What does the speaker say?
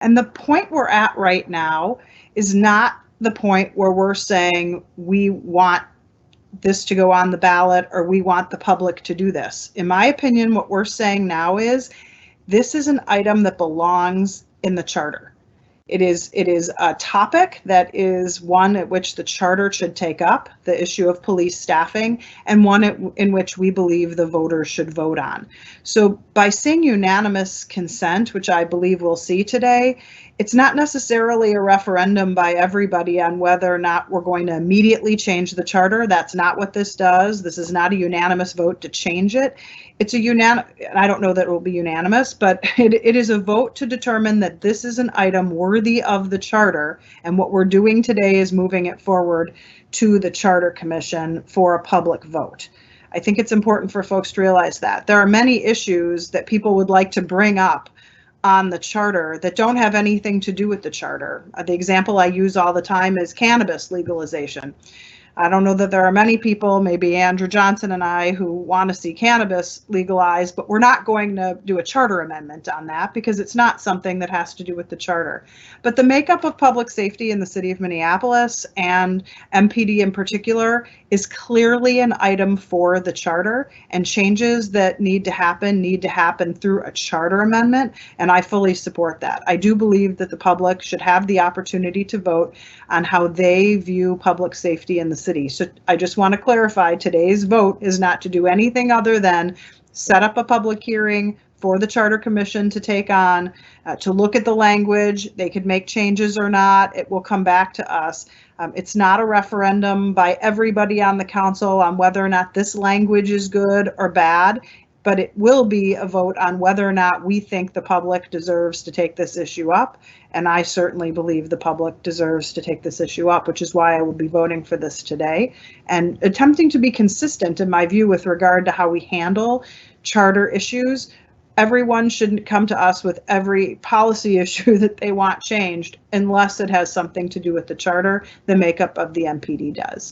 And the point we're at right now is not the point where we're saying we want this to go on the ballot or we want the public to do this. In my opinion, what we're saying now is this is an item that belongs in the charter. It is a topic that is one at which the charter should take up, the issue of police staffing, and one in which we believe the voters should vote on. So by seeing unanimous consent, which I believe we'll see today, it's not necessarily a referendum by everybody on whether or not we're going to immediately change the charter. That's not what this does. This is not a unanimous vote to change it. It's a unanimous, I don't know that it will be unanimous, but it is a vote to determine that this is an item worthy of the charter. And what we're doing today is moving it forward to the Charter Commission for a public vote. I think it's important for folks to realize that. There are many issues that people would like to bring up on the charter that don't have anything to do with the charter. The example I use all the time is cannabis legalization. I don't know that there are many people, maybe Andrew Johnson and I, who want to see cannabis legalized, but we're not going to do a charter amendment on that because it's not something that has to do with the charter. But the makeup of public safety in the city of Minneapolis and MPD in particular is clearly an item for the charter, and changes that need to happen through a charter amendment, and I fully support that. I do believe that the public should have the opportunity to vote on how they view public safety in the city. So I just want to clarify, today's vote is not to do anything other than set up a public hearing for the Charter Commission to take on, to look at the language. They could make changes or not. It will come back to us. It's not a referendum by everybody on the council on whether or not this language is good or bad, but it will be a vote on whether or not we think the public deserves to take this issue up. And I certainly believe the public deserves to take this issue up, which is why I will be voting for this today and attempting to be consistent in my view with regard to how we handle charter issues. Everyone shouldn't come to us with every policy issue that they want changed unless it has something to do with the charter. The makeup of the MPD does.